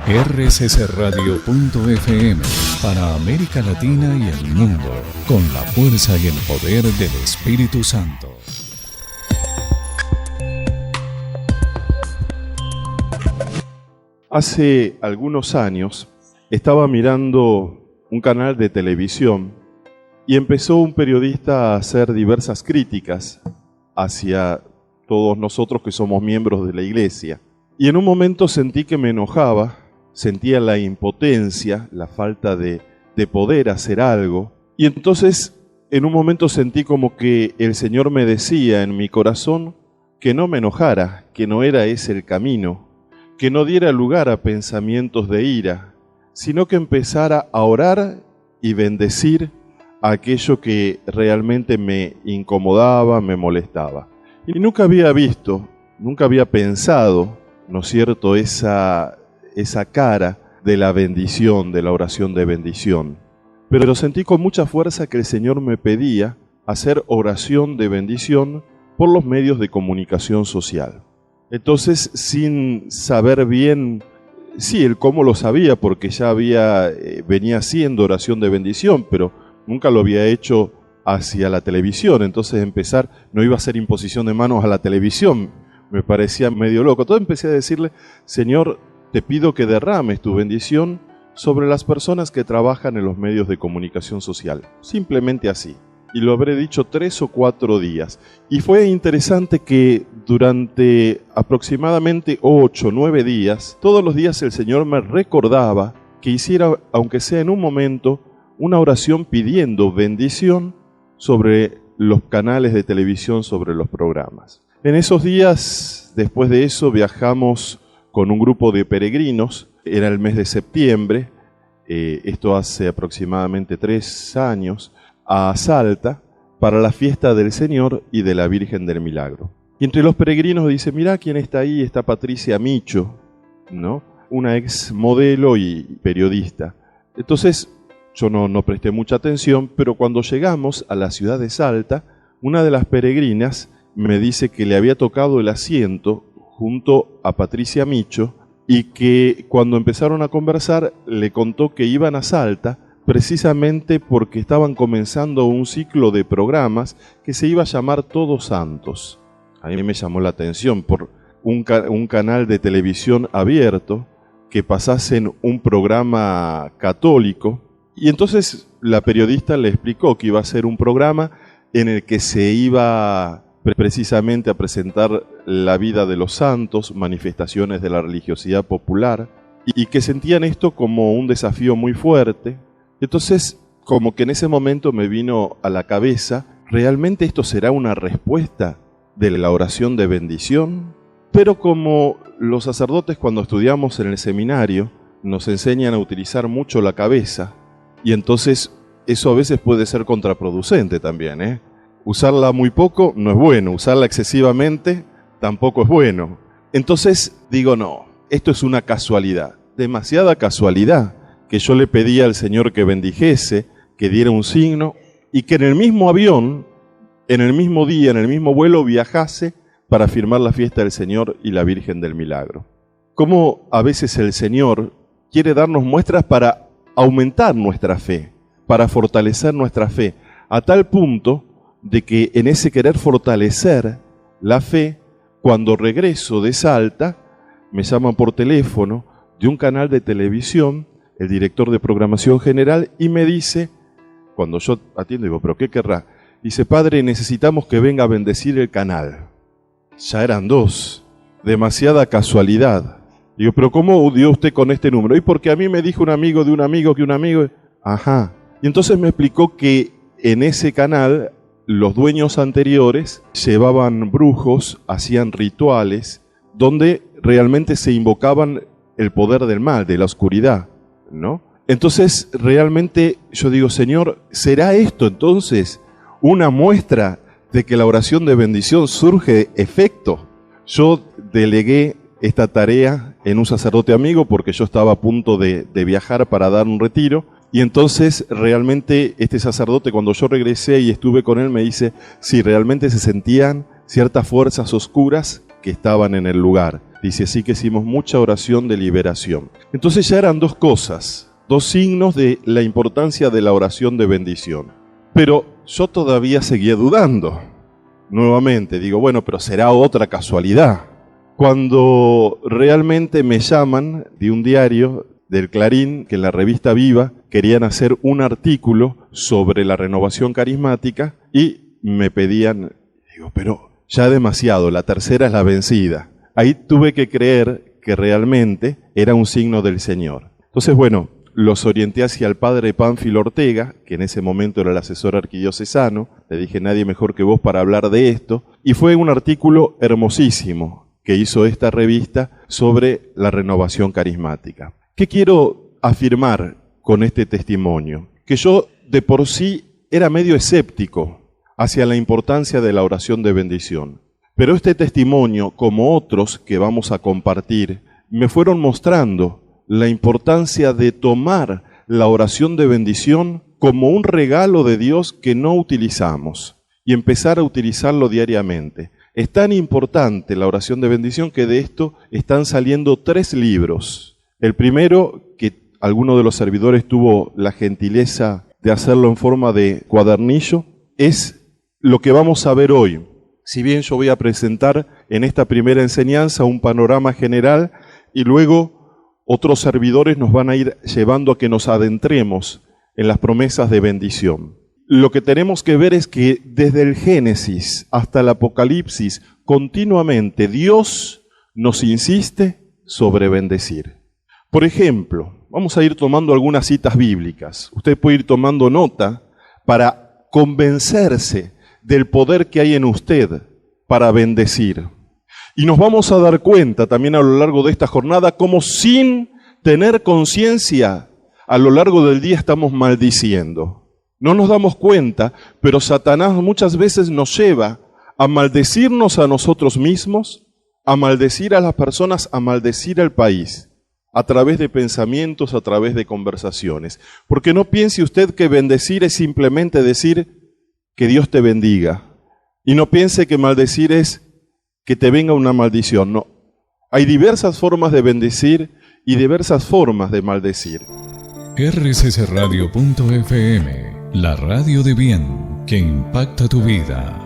rccradio.fm para América Latina y el mundo, con la fuerza y el poder del Espíritu Santo. Hace algunos años estaba mirando un canal de televisión y empezó un periodista a hacer diversas críticas hacia todos nosotros que somos miembros de la iglesia. Y en un momento sentí que me enojaba, sentía la impotencia, la falta de poder hacer algo. Y entonces en un momento sentí como que el Señor me decía en mi corazón que no me enojara, que no era ese el camino, que no diera lugar a pensamientos de ira, sino que empezara a orar y bendecir a aquello que realmente me incomodaba, me molestaba. Y nunca había visto, nunca había pensado, ¿no es cierto?, esa cara de la bendición, de la oración de bendición. Pero sentí con mucha fuerza que el Señor me pedía hacer oración de bendición por los medios de comunicación social. Entonces, sin saber bien, sí, el cómo lo sabía, porque ya venía haciendo oración de bendición, pero nunca lo había hecho hacia la televisión. Entonces no iba a hacer imposición de manos a la televisión, me parecía medio loco. Entonces empecé a decirle: Señor, te pido que derrames tu bendición sobre las personas que trabajan en los medios de comunicación social. Simplemente así. Y lo habré dicho 3 o 4 días. Y fue interesante que durante aproximadamente 8 o 9 días, todos los días el Señor me recordaba que hiciera, aunque sea en un momento, una oración pidiendo bendición sobre los canales de televisión, sobre los programas. En esos días, después de eso, viajamos con un grupo de peregrinos. Era el mes de septiembre, esto hace aproximadamente 3 años, a Salta para la fiesta del Señor y de la Virgen del Milagro. Y entre los peregrinos dice: mirá quién está ahí, está Patricia Micho, ¿no? Una ex modelo y periodista. Entonces yo no presté mucha atención, pero cuando llegamos a la ciudad de Salta, una de las peregrinas me dice que le había tocado el asiento junto a Patricia Micho y que cuando empezaron a conversar le contó que iban a Salta precisamente porque estaban comenzando un ciclo de programas que se iba a llamar Todos Santos. A mí me llamó la atención por un canal de televisión abierto que pasasen un programa católico. Y entonces la periodista le explicó que iba a ser un programa en el que se iba precisamente a presentar la vida de los santos, manifestaciones de la religiosidad popular, y que sentían esto como un desafío muy fuerte. Entonces, como que en ese momento me vino a la cabeza: ¿realmente esto será una respuesta de la oración de bendición? Pero como los sacerdotes, cuando estudiamos en el seminario, nos enseñan a utilizar mucho la cabeza, y entonces eso a veces puede ser contraproducente también, Usarla muy poco no es bueno, usarla excesivamente tampoco es bueno. Entonces digo: no, esto es una casualidad, demasiada casualidad, que yo le pedía al Señor que bendijese, que diera un signo, y que en el mismo avión, en el mismo día, en el mismo vuelo, viajase para firmar la fiesta del Señor y la Virgen del Milagro. Cómo a veces el Señor quiere darnos muestras para aumentar nuestra fe, para fortalecer nuestra fe, a tal punto de que en ese querer fortalecer la fe, cuando regreso de Salta, me llaman por teléfono de un canal de televisión, el director de programación general, y me dice, cuando yo atiendo, digo: ¿pero qué querrá? Dice: padre, necesitamos que venga a bendecir el canal. Ya eran 2, demasiada casualidad. Digo: ¿pero cómo dio usted con este número? Y porque a mí me dijo un amigo de un amigo que un amigo... Ajá. Y entonces me explicó que en ese canal los dueños anteriores llevaban brujos, hacían rituales, donde realmente se invocaban el poder del mal, de la oscuridad, ¿no? Entonces realmente yo digo: Señor, ¿será esto entonces una muestra de que la oración de bendición surge efecto? Yo delegué esta tarea en un sacerdote amigo porque yo estaba a punto de viajar para dar un retiro, y entonces realmente este sacerdote, cuando yo regresé y estuve con él, me dice: sí, realmente se sentían ciertas fuerzas oscuras que estaban en el lugar. Dice, así que hicimos mucha oración de liberación. Entonces ya eran dos cosas, dos signos de la importancia de la oración de bendición. Pero yo todavía seguía dudando. Nuevamente digo, bueno, pero será otra casualidad. Cuando realmente me llaman de un diario del Clarín, que en la revista Viva querían hacer un artículo sobre la renovación carismática y me pedían, digo, pero ya demasiado, la tercera es la vencida. Ahí tuve que creer que realmente era un signo del Señor. Entonces, bueno, los orienté hacia el padre Pánfilo Ortega, que en ese momento era el asesor arquidiocesano. Le dije, nadie mejor que vos para hablar de esto. Y fue un artículo hermosísimo que hizo esta revista sobre la renovación carismática. ¿Qué quiero afirmar con este testimonio? Que yo de por sí era medio escéptico hacia la importancia de la oración de bendición. Pero este testimonio, como otros que vamos a compartir, me fueron mostrando la importancia de tomar la oración de bendición como un regalo de Dios que no utilizamos y empezar a utilizarlo diariamente. Es tan importante la oración de bendición que de esto están saliendo 3 libros. El primero, que alguno de los servidores tuvo la gentileza de hacerlo en forma de cuadernillo, es lo que vamos a ver hoy. Si bien yo voy a presentar en esta primera enseñanza un panorama general y luego otros servidores nos van a ir llevando a que nos adentremos en las promesas de bendición. Lo que tenemos que ver es que desde el Génesis hasta el Apocalipsis, continuamente Dios nos insiste sobre bendecir. Por ejemplo, vamos a ir tomando algunas citas bíblicas. Usted puede ir tomando nota para convencerse del poder que hay en usted para bendecir. Y nos vamos a dar cuenta también a lo largo de esta jornada cómo sin tener conciencia a lo largo del día estamos maldiciendo. No nos damos cuenta, pero Satanás muchas veces nos lleva a maldecirnos a nosotros mismos, a maldecir a las personas, a maldecir al país, a través de pensamientos, a través de conversaciones. Porque no piense usted que bendecir es simplemente decir que Dios te bendiga. Y no piense que maldecir es que te venga una maldición. No. Hay diversas formas de bendecir y diversas formas de maldecir. rccradio.fm, la radio de bien que impacta tu vida.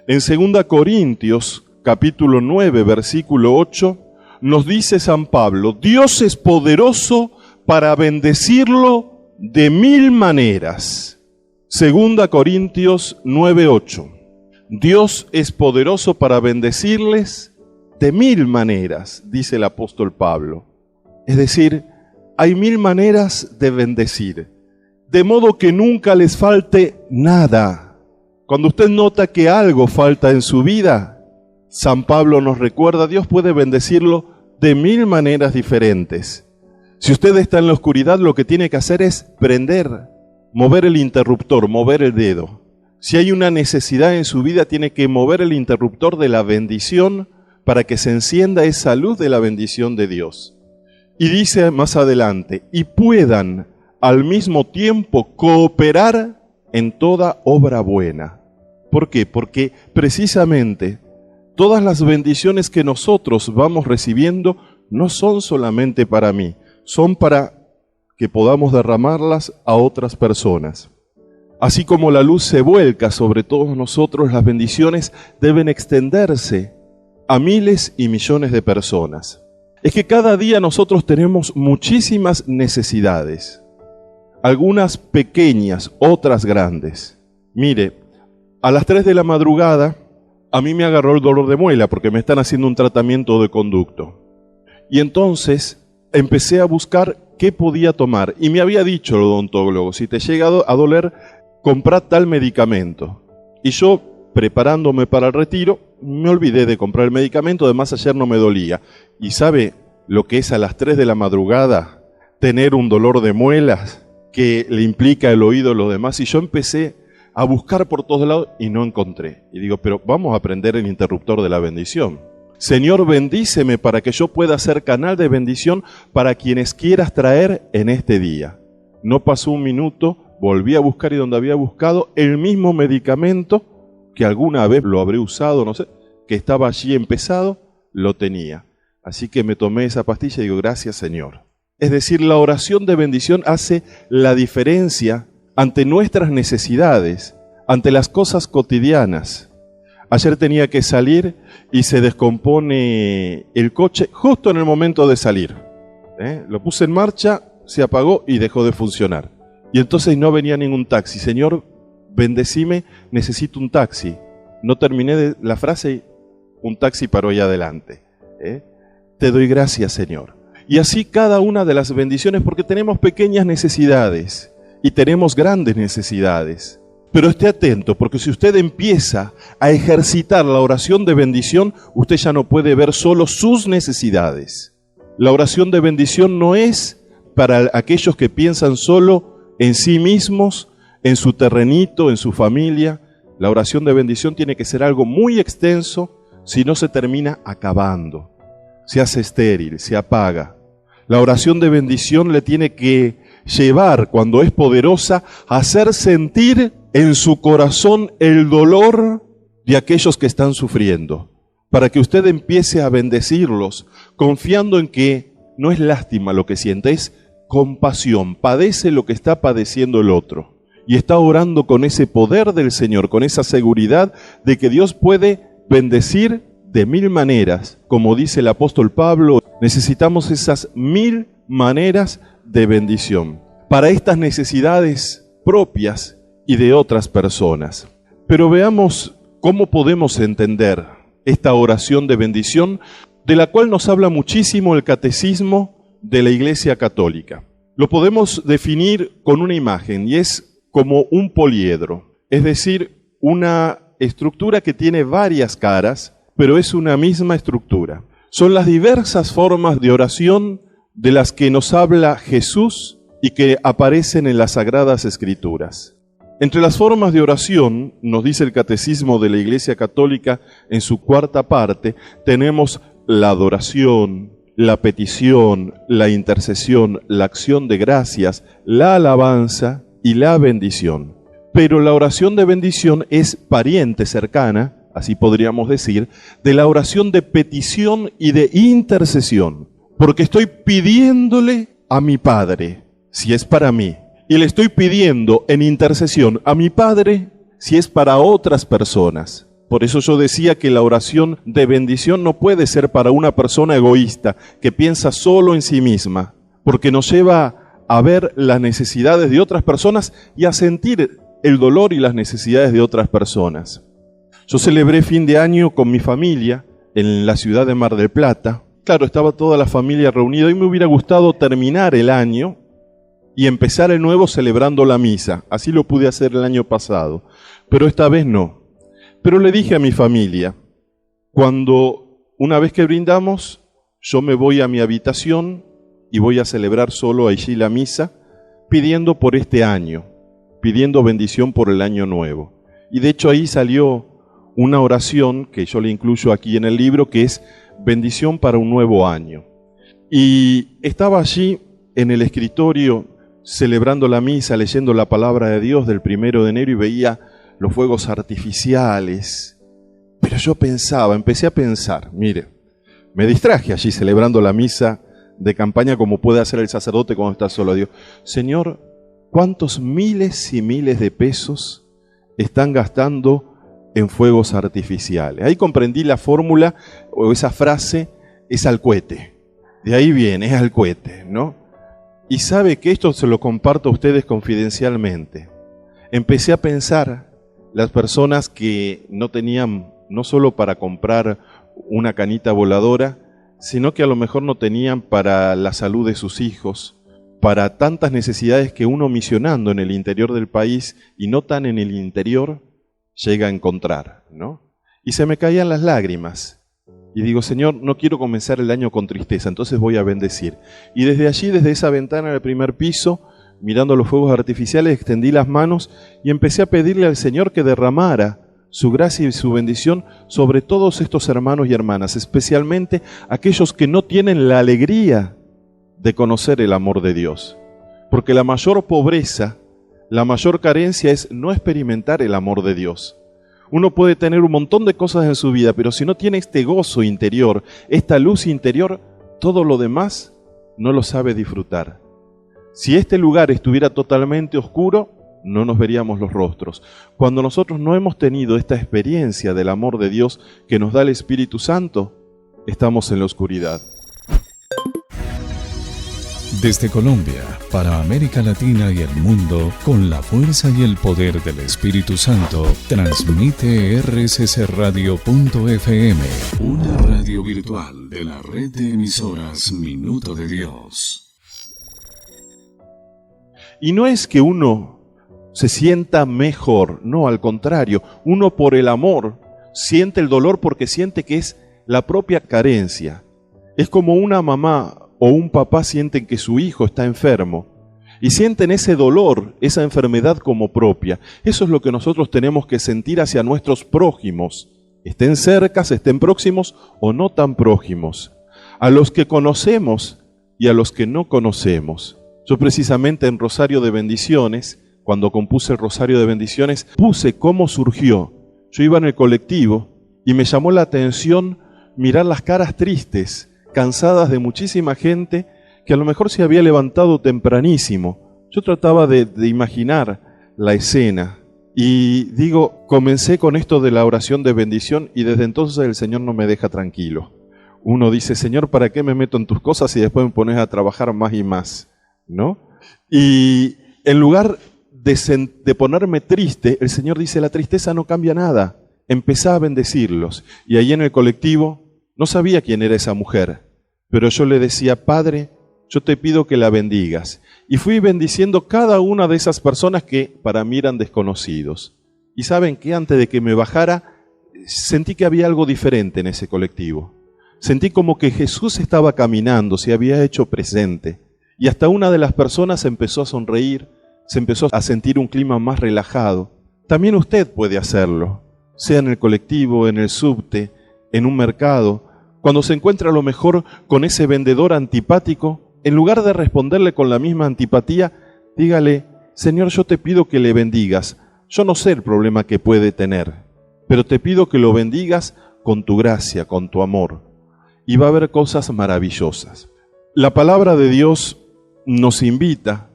En 2 Corintios, capítulo 9, versículo 8, nos dice San Pablo, Dios es poderoso para bendecirlo de 1000 maneras. 2 Corintios 9, 8. Dios es poderoso para bendecirles de 1000 maneras, dice el apóstol Pablo. Es decir, hay 1000 maneras de bendecir, de modo que nunca les falte nada. Cuando usted nota que algo falta en su vida, San Pablo nos recuerda, Dios puede bendecirlo de 1000 maneras diferentes. Si usted está en la oscuridad, lo que tiene que hacer es prender, mover el interruptor, mover el dedo. Si hay una necesidad en su vida, tiene que mover el interruptor de la bendición para que se encienda esa luz de la bendición de Dios. Y dice más adelante, y puedan al mismo tiempo cooperar en toda obra buena. ¿Por qué? Porque precisamente todas las bendiciones que nosotros vamos recibiendo no son solamente para mí, son para que podamos derramarlas a otras personas. Así como la luz se vuelca sobre todos nosotros, las bendiciones deben extenderse a miles y millones de personas. Es que cada día nosotros tenemos muchísimas necesidades, algunas pequeñas, otras grandes. Mire, a las 3 de la madrugada a mí me agarró el dolor de muela porque me están haciendo un tratamiento de conducto. Y entonces empecé a buscar qué podía tomar. Y me había dicho el odontólogo, si te llega a doler, comprá tal medicamento. Y yo, preparándome para el retiro, me olvidé de comprar el medicamento, además ayer no me dolía. ¿Y sabe lo que es a las 3 de la madrugada tener un dolor de muelas que le implica el oído y lo demás? Y yo empecé a buscar por todos lados y no encontré. Y digo, pero vamos a prender el interruptor de la bendición. Señor, bendíceme para que yo pueda ser canal de bendición para quienes quieras traer en este día. No pasó un minuto, volví a buscar y donde había buscado el mismo medicamento, que alguna vez lo habré usado, no sé, que estaba allí empezado, lo tenía. Así que me tomé esa pastilla y digo, gracias Señor. Es decir, la oración de bendición hace la diferencia ante nuestras necesidades, ante las cosas cotidianas. Ayer tenía que salir y se descompone el coche justo en el momento de salir. Lo puse en marcha, se apagó y dejó de funcionar. Y entonces no venía ningún taxi. Señor, bendecime, necesito un taxi. No terminé de la frase y un taxi paró ahí adelante. Te doy gracias, Señor. Y así cada una de las bendiciones, porque tenemos pequeñas necesidades y tenemos grandes necesidades. Pero esté atento, porque si usted empieza a ejercitar la oración de bendición, usted ya no puede ver solo sus necesidades. La oración de bendición no es para aquellos que piensan solo en sí mismos, en su terrenito, en su familia. La oración de bendición tiene que ser algo muy extenso, si no se termina acabando, se hace estéril, se apaga. La oración de bendición le tiene que llevar, cuando es poderosa, a hacer sentir en su corazón el dolor de aquellos que están sufriendo, para que usted empiece a bendecirlos, confiando en que no es lástima lo que siente, es compasión, padece lo que está padeciendo el otro. Y está orando con ese poder del Señor, con esa seguridad de que Dios puede bendecir de 1000 maneras. Como dice el apóstol Pablo, necesitamos esas 1000 maneras de bendición para estas necesidades propias y de otras personas. Pero veamos cómo podemos entender esta oración de bendición, de la cual nos habla muchísimo el Catecismo de la Iglesia Católica. Lo podemos definir con una imagen, y es como un poliedro, es decir, una estructura que tiene varias caras, pero es una misma estructura. Son las diversas formas de oración de las que nos habla Jesús y que aparecen en las Sagradas Escrituras. Entre las formas de oración, nos dice el Catecismo de la Iglesia Católica en su 4ª parte, tenemos la adoración, la petición, la intercesión, la acción de gracias, la alabanza y la bendición. Pero la oración de bendición es pariente cercana, así podríamos decir, de la oración de petición y de intercesión, porque estoy pidiéndole a mi Padre, si es para mí, y le estoy pidiendo en intercesión a mi Padre, si es para otras personas. Por eso yo decía que la oración de bendición no puede ser para una persona egoísta, que piensa solo en sí misma, porque nos lleva a ver las necesidades de otras personas y a sentir el dolor y las necesidades de otras personas. Yo celebré fin de año con mi familia en la ciudad de Mar del Plata. Claro, estaba toda la familia reunida y me hubiera gustado terminar el año y empezar el nuevo celebrando la misa. Así lo pude hacer el año pasado, pero esta vez no. Pero le dije a mi familia, una vez que brindamos, yo me voy a mi habitación y voy a celebrar solo allí la misa, pidiendo por este año, pidiendo bendición por el año nuevo. Y de hecho ahí salió una oración que yo le incluyo aquí en el libro, que es bendición para un nuevo año. Y estaba allí en el escritorio celebrando la misa, leyendo la palabra de Dios del 1 de enero y veía los fuegos artificiales. Pero yo empecé a pensar, mire, me distraje allí celebrando la misa de campaña como puede hacer el sacerdote cuando está solo. Dios, Señor, ¿cuántos miles y miles de pesos están gastando en fuegos artificiales? Ahí comprendí la fórmula, o esa frase, es al cohete. De ahí viene, es al cohete, ¿no? Y sabe que esto se lo comparto a ustedes confidencialmente. Empecé a pensar, las personas que no tenían, no solo para comprar una canita voladora, sino que a lo mejor no tenían para la salud de sus hijos, para tantas necesidades que uno misionando en el interior del país y no tan en el interior, llega a encontrar, ¿no? Y se me caían las lágrimas. Y digo, Señor, no quiero comenzar el año con tristeza, entonces voy a bendecir. Y desde allí, desde esa ventana del primer piso, mirando los fuegos artificiales, extendí las manos y empecé a pedirle al Señor que derramara su gracia y su bendición sobre todos estos hermanos y hermanas, especialmente aquellos que no tienen la alegría de conocer el amor de Dios. Porque la mayor pobreza, la mayor carencia es no experimentar el amor de Dios. Uno puede tener un montón de cosas en su vida, pero si no tiene este gozo interior, esta luz interior, todo lo demás no lo sabe disfrutar. Si este lugar estuviera totalmente oscuro, no nos veríamos los rostros. Cuando nosotros no hemos tenido esta experiencia del amor de Dios que nos da el Espíritu Santo, estamos en la oscuridad. Desde Colombia, para América Latina y el mundo, con la fuerza y el poder del Espíritu Santo, transmite rccradio.fm, una radio virtual de la red de emisoras Minuto de Dios. Y no es que uno se sienta mejor, no, al contrario, uno por el amor siente el dolor porque siente que es la propia carencia. Es como una mamá o un papá sienten que su hijo está enfermo y sienten ese dolor, esa enfermedad como propia. Eso es lo que nosotros tenemos que sentir hacia nuestros prójimos, estén cercas, estén próximos o no tan próximos, a los que conocemos y a los que no conocemos. Yo precisamente en Rosario de Bendiciones, cuando compuse el Rosario de Bendiciones, puse cómo surgió. Yo iba en el colectivo y me llamó la atención mirar las caras tristes, cansadas de muchísima gente que a lo mejor se había levantado tempranísimo. Yo trataba de imaginar la escena y digo, comencé con esto de la oración de bendición y desde entonces el Señor no me deja tranquilo. Uno dice, Señor, ¿para qué me meto en tus cosas y después me pones a trabajar más y más? ¿No? Y en lugar de ponerme triste, el Señor dice, la tristeza no cambia nada. Empecé a bendecirlos. Y ahí en el colectivo no sabía quién era esa mujer, pero yo le decía, Padre, yo te pido que la bendigas. Y fui bendiciendo cada una de esas personas que para mí eran desconocidos. Y saben que antes de que me bajara, sentí que había algo diferente en ese colectivo. Sentí como que Jesús estaba caminando, se había hecho presente. Y hasta una de las personas empezó a sonreír, se empezó a sentir un clima más relajado. También usted puede hacerlo, sea en el colectivo, en el subte, en un mercado. Cuando se encuentra a lo mejor con ese vendedor antipático, en lugar de responderle con la misma antipatía, dígale, Señor, yo te pido que le bendigas. Yo no sé el problema que puede tener, pero te pido que lo bendigas con tu gracia, con tu amor. Y va a haber cosas maravillosas. La palabra de Dios nos invita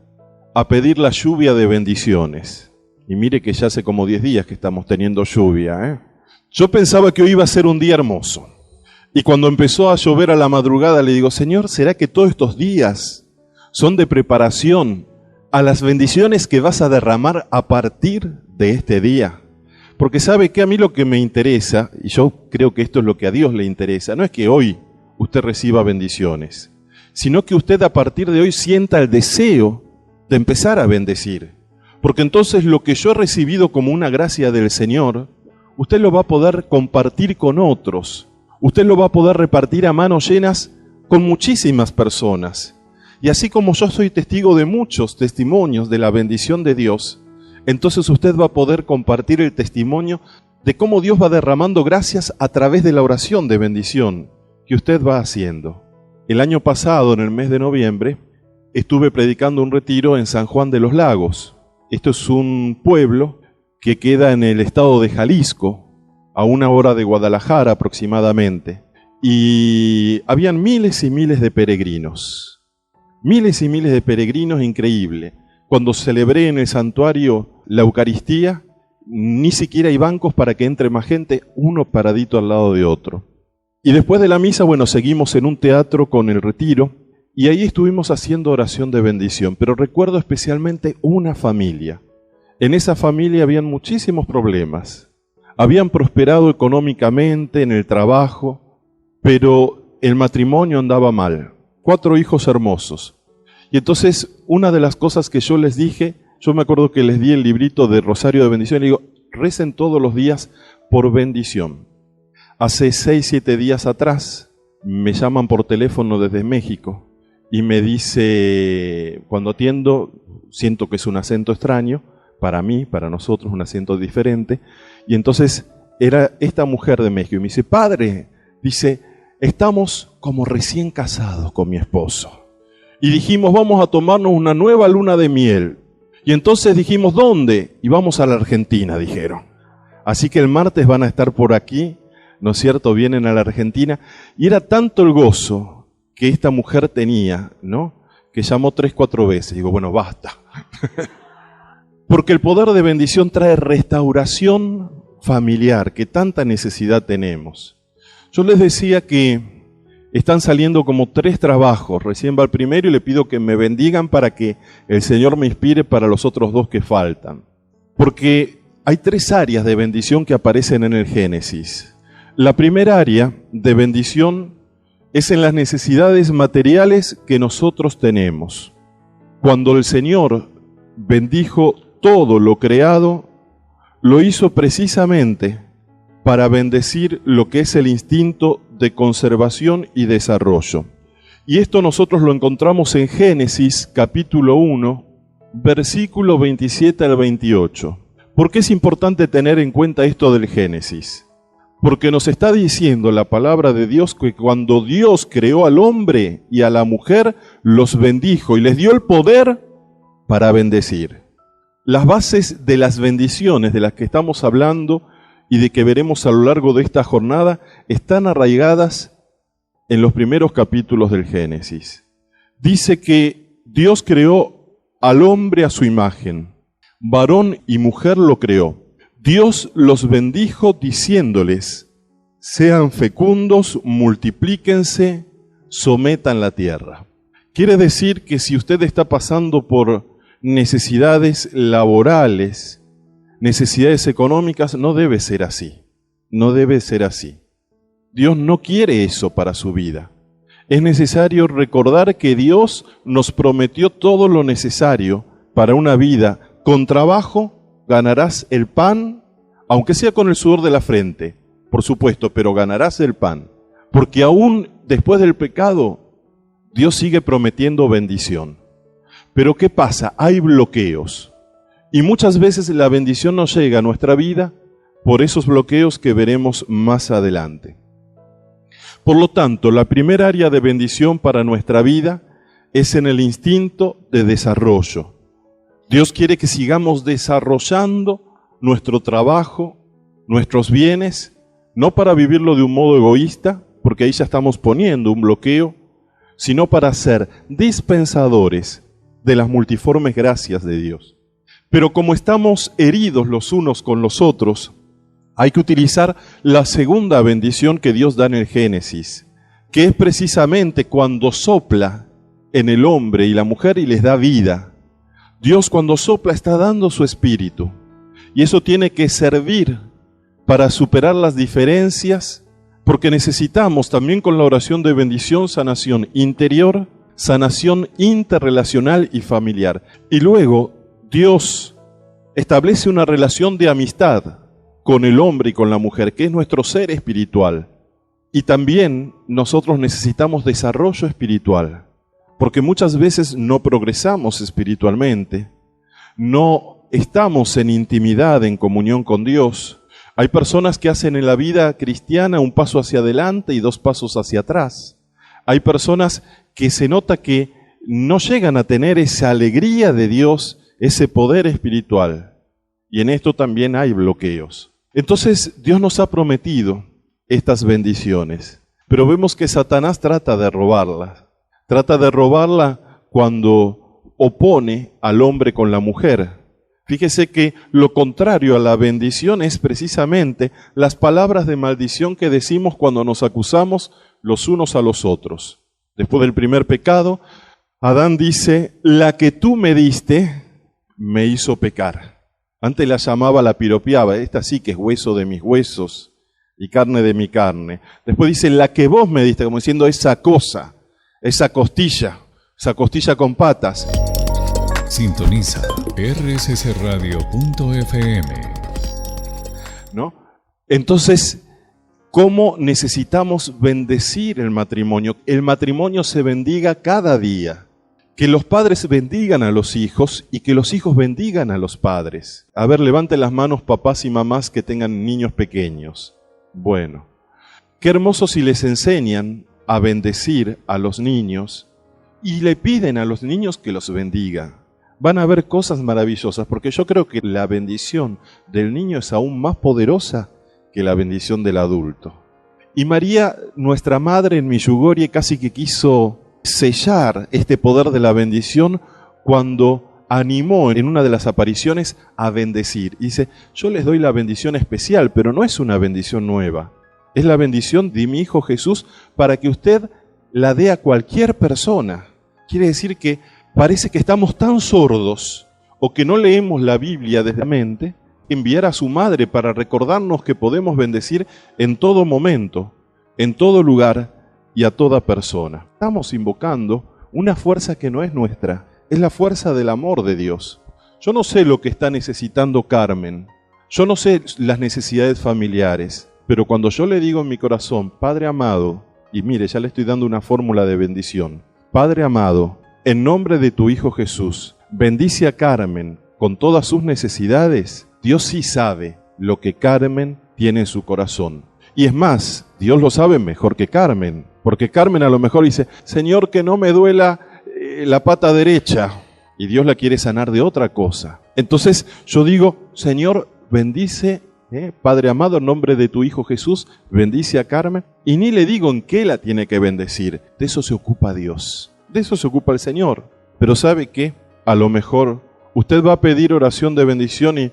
a pedir la lluvia de bendiciones. Y mire que ya hace como 10 días que estamos teniendo lluvia, Yo pensaba que hoy iba a ser un día hermoso. Y cuando empezó a llover a la madrugada le digo, Señor, ¿será que todos estos días son de preparación a las bendiciones que vas a derramar a partir de este día? Porque sabe que a mí lo que me interesa, y yo creo que esto es lo que a Dios le interesa, no es que hoy usted reciba bendiciones, sino que usted a partir de hoy sienta el deseo de empezar a bendecir. Porque entonces lo que yo he recibido como una gracia del Señor, usted lo va a poder compartir con otros. Usted lo va a poder repartir a manos llenas con muchísimas personas. Y así como yo soy testigo de muchos testimonios de la bendición de Dios, entonces usted va a poder compartir el testimonio de cómo Dios va derramando gracias a través de la oración de bendición que usted va haciendo. El año pasado, en el mes de noviembre, estuve predicando un retiro en San Juan de los Lagos. Esto es un pueblo que queda en el estado de Jalisco, a 1 hora de Guadalajara aproximadamente. Y habían miles y miles de peregrinos. Miles y miles de peregrinos, increíble. Cuando celebré en el santuario la Eucaristía, ni siquiera hay bancos para que entre más gente, uno paradito al lado de otro. Y después de la misa, seguimos en un teatro con el retiro, y ahí estuvimos haciendo oración de bendición. Pero recuerdo especialmente una familia. En esa familia habían muchísimos problemas. Habían prosperado económicamente en el trabajo, pero el matrimonio andaba mal. 4 hijos hermosos. Y entonces, una de las cosas que yo les dije, yo me acuerdo que les di el librito de Rosario de Bendición, y digo, recen todos los días por bendición. Hace 6, 7 días atrás, me llaman por teléfono desde México, y me dice, cuando atiendo, siento que es un acento extraño, para mí, para nosotros, un acento diferente, y entonces era esta mujer de México, y me dice, padre, dice, estamos como recién casados con mi esposo. Y dijimos, vamos a tomarnos una nueva luna de miel. Y entonces dijimos, ¿dónde? Y vamos a la Argentina, dijeron. Así que el martes van a estar por aquí, ¿no es cierto? Vienen a la Argentina. Y era tanto el gozo que esta mujer tenía, ¿no? Que llamó 3, 4 veces. Digo, bueno, basta. Porque el poder de bendición trae restauración familiar, que tanta necesidad tenemos. Yo les decía que están saliendo como 3 trabajos. Recién va el primero y le pido que me bendigan para que el Señor me inspire para los otros 2 que faltan. Porque hay 3 áreas de bendición que aparecen en el Génesis. La primera área de bendición es en las necesidades materiales que nosotros tenemos. Cuando el Señor bendijo todo lo creado, lo hizo precisamente para bendecir lo que es el instinto de conservación y desarrollo. Y esto nosotros lo encontramos en Génesis capítulo 1, versículo 27 al 28. ¿Por qué es importante tener en cuenta esto del Génesis? Porque nos está diciendo la palabra de Dios que cuando Dios creó al hombre y a la mujer, los bendijo y les dio el poder para bendecir. Las bases de las bendiciones de las que estamos hablando y de que veremos a lo largo de esta jornada están arraigadas en los primeros capítulos del Génesis. Dice que Dios creó al hombre a su imagen, varón y mujer lo creó. Dios los bendijo diciéndoles, sean fecundos, multiplíquense, sometan la tierra. Quiere decir que si usted está pasando por necesidades laborales, necesidades económicas, no debe ser así. No debe ser así. Dios no quiere eso para su vida. Es necesario recordar que Dios nos prometió todo lo necesario para una vida. Con trabajo ganarás el pan, aunque sea con el sudor de la frente, por supuesto, pero ganarás el pan. Porque aún después del pecado, Dios sigue prometiendo bendición. Pero ¿qué pasa? Hay bloqueos. Y muchas veces la bendición no llega a nuestra vida por esos bloqueos que veremos más adelante. Por lo tanto, la primera área de bendición para nuestra vida es en el instinto de desarrollo. Dios quiere que sigamos desarrollando nuestro trabajo, nuestros bienes, no para vivirlo de un modo egoísta, porque ahí ya estamos poniendo un bloqueo, sino para ser dispensadores de las multiformes gracias de Dios. Pero como estamos heridos los unos con los otros, hay que utilizar la segunda bendición que Dios da en el Génesis, que es precisamente cuando sopla en el hombre y la mujer y les da vida. Dios cuando sopla está dando su espíritu, y eso tiene que servir para superar las diferencias, porque necesitamos también con la oración de bendición, sanación interior, sanación interrelacional y familiar. Y luego Dios establece una relación de amistad con el hombre y con la mujer, que es nuestro ser espiritual. Y también nosotros necesitamos desarrollo espiritual, porque muchas veces no progresamos espiritualmente, no estamos en intimidad, en comunión con Dios. Hay personas que hacen en la vida cristiana un paso hacia adelante y 2 pasos hacia atrás. Hay personas que se nota que no llegan a tener esa alegría de Dios, ese poder espiritual. Y en esto también hay bloqueos. Entonces Dios nos ha prometido estas bendiciones, pero vemos que Satanás trata de robarlas. Trata de robarla cuando opone al hombre con la mujer. Fíjese que lo contrario a la bendición es precisamente las palabras de maldición que decimos cuando nos acusamos los unos a los otros. Después del primer pecado, Adán dice, la que tú me diste me hizo pecar. Antes la llamaba, la piropeaba, esta sí que es hueso de mis huesos y carne de mi carne. Después dice, la que vos me diste, como diciendo esa cosa, esa costilla con patas. Sintoniza rssradio.fm. ¿No? Entonces, ¿cómo necesitamos bendecir el matrimonio? El matrimonio se bendiga cada día. Que los padres bendigan a los hijos y que los hijos bendigan a los padres. A ver, levanten las manos papás y mamás que tengan niños pequeños. Bueno, qué hermoso si les enseñan a bendecir a los niños y le piden a los niños que los bendiga. van a haber cosas maravillosas, porque yo creo que la bendición del niño es aún más poderosa que la bendición del adulto. Y María, nuestra madre en Medjugorje, casi que quiso sellar este poder de la bendición cuando animó en una de las apariciones a bendecir. Y dice, yo les doy la bendición especial, pero no es una bendición nueva. Es la bendición de mi Hijo Jesús para que usted la dé a cualquier persona. Quiere decir que parece que estamos tan sordos o que no leemos la Biblia desde la mente, enviar a su madre para recordarnos que podemos bendecir en todo momento, en todo lugar y a toda persona. Estamos invocando una fuerza que no es nuestra, es la fuerza del amor de Dios. Yo no sé lo que está necesitando Carmen, yo no sé las necesidades familiares, pero cuando yo le digo en mi corazón, Padre amado, y mire, ya le estoy dando una fórmula de bendición, Padre amado, en nombre de tu Hijo Jesús, bendice a Carmen con todas sus necesidades. Dios sí sabe lo que Carmen tiene en su corazón. Y es más, Dios lo sabe mejor que Carmen, porque Carmen a lo mejor dice, Señor, que no me duela la pata derecha, y Dios la quiere sanar de otra cosa. Entonces yo digo, Señor, bendice, Padre amado, en nombre de tu Hijo Jesús, bendice a Carmen, y ni le digo en qué la tiene que bendecir. De eso se ocupa Dios. De eso se ocupa el Señor. Pero ¿sabe qué? A lo mejor usted va a pedir oración de bendición y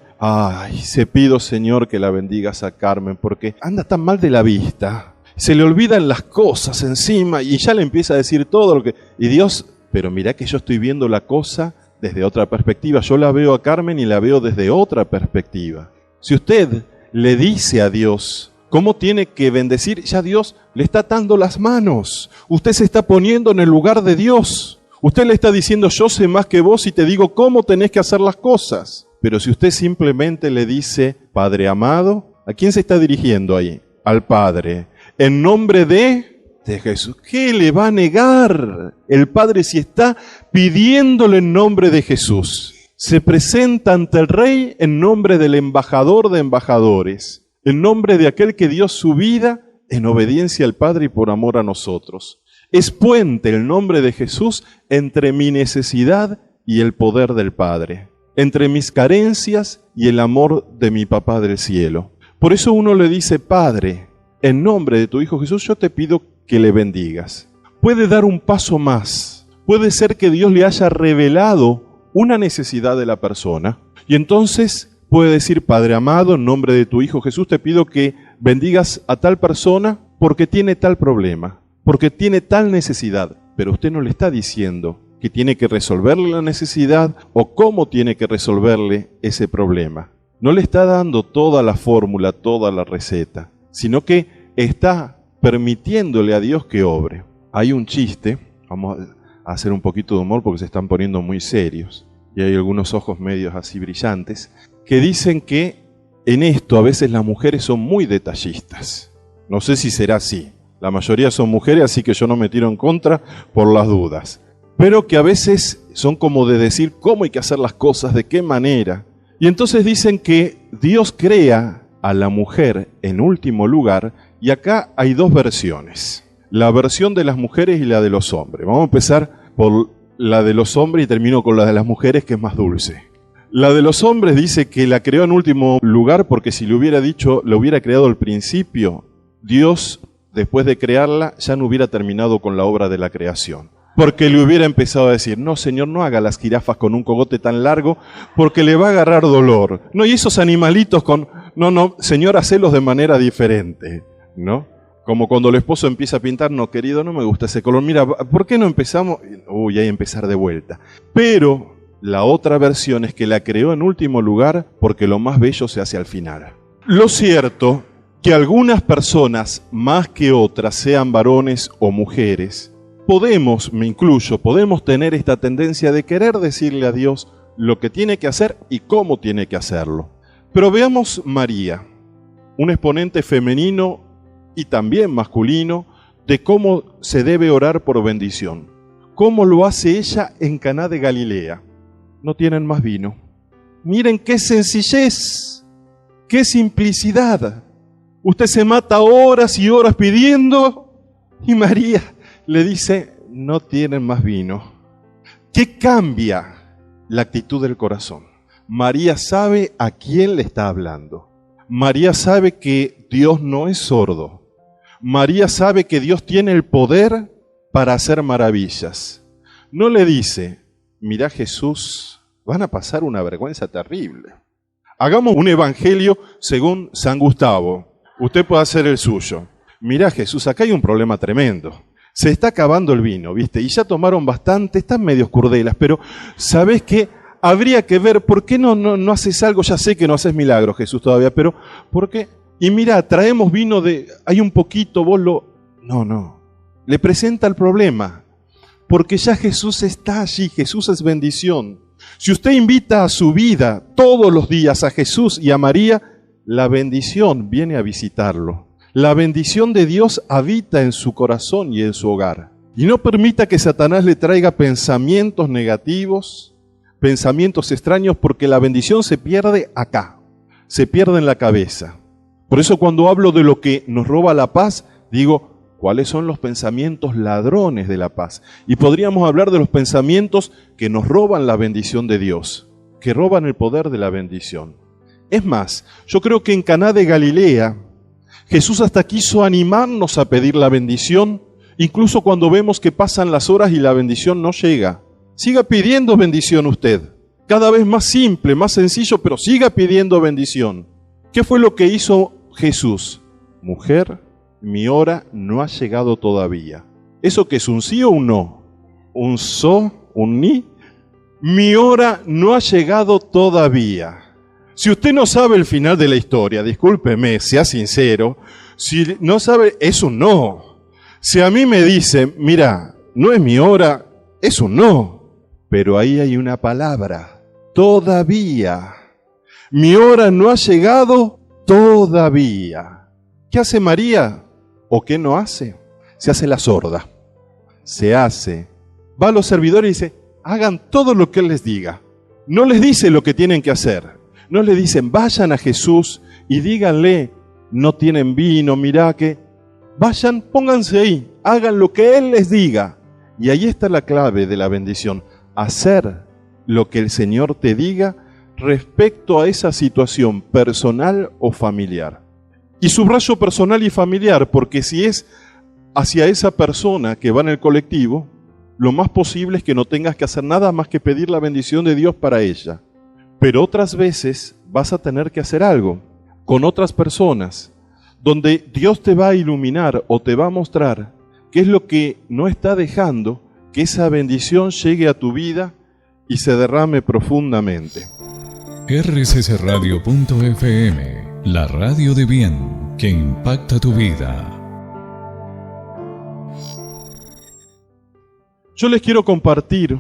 se pido, Señor, que la bendigas a Carmen, porque anda tan mal de la vista. Se le olvidan las cosas encima y ya le empieza a decir todo lo que... Y Dios, pero mirá que yo estoy viendo la cosa desde otra perspectiva. Yo la veo a Carmen y la veo desde otra perspectiva. Si usted le dice a Dios cómo tiene que bendecir, ya Dios le está atando las manos. Usted se está poniendo en el lugar de Dios. Usted le está diciendo, yo sé más que vos y te digo cómo tenés que hacer las cosas. Pero si usted simplemente le dice, Padre amado, ¿a quién se está dirigiendo ahí? Al Padre. En nombre de Jesús. ¿Qué le va a negar el Padre si está pidiéndole en nombre de Jesús? Se presenta ante el Rey en nombre del embajador de embajadores. En nombre de aquel que dio su vida en obediencia al Padre y por amor a nosotros. Es puente el nombre de Jesús entre mi necesidad y el poder del Padre, entre mis carencias y el amor de mi Papá del cielo. Por eso uno le dice, Padre, en nombre de tu Hijo Jesús, yo te pido que le bendigas. Puede dar un paso más. Puede ser que Dios le haya revelado una necesidad de la persona y entonces puede decir, Padre amado, en nombre de tu Hijo Jesús, te pido que bendigas a tal persona porque tiene tal problema, porque tiene tal necesidad. Pero usted no le está diciendo que tiene que resolverle la necesidad o cómo tiene que resolverle ese problema. No le está dando toda la fórmula, toda la receta, sino que está permitiéndole a Dios que obre. Hay un chiste, vamos a hacer un poquito de humor porque se están poniendo muy serios, y hay algunos ojos medios así brillantes, que dicen que en esto a veces las mujeres son muy detallistas. No sé si será así. La mayoría son mujeres, así que yo no me tiro en contra por las dudas. Pero que a veces son como de decir cómo hay que hacer las cosas, de qué manera. Y entonces dicen que Dios crea a la mujer en último lugar, y acá hay dos versiones. La versión de las mujeres y la de los hombres. Vamos a empezar por la de los hombres y termino con la de las mujeres, que es más dulce. La de los hombres dice que la creó en último lugar porque si le hubiera dicho, lo hubiera creado al principio, Dios, después de crearla, ya no hubiera terminado con la obra de la creación. Porque le hubiera empezado a decir, no, Señor, no haga las jirafas con un cogote tan largo porque le va a agarrar dolor. No, y esos animalitos no, Señor, hacelos de manera diferente, ¿no? Como cuando el esposo empieza a pintar, no, querido, no me gusta ese color. Mira, ¿por qué no empezamos? Uy, hay que empezar de vuelta. Pero la otra versión es que la creó en último lugar porque lo más bello se hace al final. Lo cierto que algunas personas, más que otras, sean varones o mujeres, podemos, me incluyo, podemos tener esta tendencia de querer decirle a Dios lo que tiene que hacer y cómo tiene que hacerlo. Pero veamos María, un exponente femenino y también masculino de cómo se debe orar por bendición. ¿Cómo lo hace ella en Caná de Galilea? No tienen más vino. Miren qué sencillez, qué simplicidad. Usted se mata horas y horas pidiendo y María le dice, no tienen más vino. ¿Qué cambia la actitud del corazón. María sabe a quién le está hablando. María sabe que Dios no es sordo. María sabe que Dios tiene el poder para hacer maravillas. No le dice, mirá Jesús, van a pasar una vergüenza terrible. Hagamos un evangelio según San Gustavo. Usted puede hacer el suyo. Mirá Jesús, acá hay un problema tremendo. Se está acabando el vino, ¿viste? Y ya tomaron bastante, están medio curdelas, pero ¿sabés qué? Habría que ver, ¿por qué no haces algo? Ya sé que no haces milagros, Jesús, todavía, pero ¿por qué? Y mira, traemos vino hay un poquito, vos lo... No. Le presenta el problema, porque ya Jesús está allí, Jesús es bendición. Si usted invita a su vida todos los días a Jesús y a María, la bendición viene a visitarlo. La bendición de Dios habita en su corazón y en su hogar. Y no permita que Satanás le traiga pensamientos negativos, pensamientos extraños, porque la bendición se pierde acá, se pierde en la cabeza. Por eso cuando hablo de lo que nos roba la paz, digo, ¿cuáles son los pensamientos ladrones de la paz? Y podríamos hablar de los pensamientos que nos roban la bendición de Dios, que roban el poder de la bendición. Es más, yo creo que en Caná de Galilea, Jesús hasta quiso animarnos a pedir la bendición, incluso cuando vemos que pasan las horas y la bendición no llega. Siga pidiendo bendición usted, cada vez más simple, más sencillo, pero siga pidiendo bendición. ¿Qué fue lo que hizo Jesús? Mujer, mi hora no ha llegado todavía. ¿Eso qué es, un sí o un no? ¿Un so? ¿Un ni? Mi hora no ha llegado todavía. Si usted no sabe el final de la historia, discúlpeme, sea sincero, si no sabe, es un no. Si a mí me dice, mira, no es mi hora, es un no. Pero ahí hay una palabra, todavía. Mi hora no ha llegado todavía. ¿Qué hace María? ¿O qué no hace? Se hace la sorda. Va a los servidores y dice, hagan todo lo que Él les diga. No les dice lo que tienen que hacer. No les dicen, vayan a Jesús y díganle, no tienen vino, mirá que... Vayan, pónganse ahí, hagan lo que Él les diga. Y ahí está la clave de la bendición. Hacer lo que el Señor te diga respecto a esa situación personal o familiar. Y subrayo personal y familiar, porque si es hacia esa persona que va en el colectivo, lo más posible es que no tengas que hacer nada más que pedir la bendición de Dios para ella. Pero otras veces vas a tener que hacer algo con otras personas, donde Dios te va a iluminar o te va a mostrar qué es lo que no está dejando que esa bendición llegue a tu vida y se derrame profundamente. rccradio.fm, la radio de bien que impacta tu vida. Yo les quiero compartir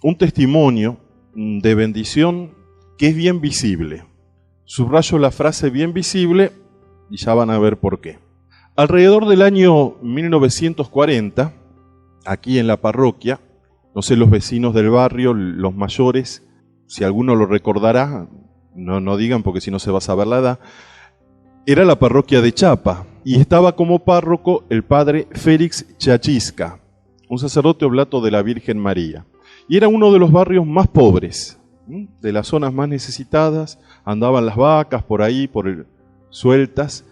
un testimonio de bendición que es bien visible. Subrayo la frase bien visible y ya van a ver por qué. Alrededor del año 1940, aquí en la parroquia, no sé, los vecinos del barrio, los mayores, si alguno lo recordará, no digan porque si no se va a saber la edad, era la parroquia de Chapa y estaba como párroco el padre Félix Chachisca, un sacerdote oblato de la Virgen María. Y era uno de los barrios más pobres, de las zonas más necesitadas, andaban las vacas por ahí, sueltas,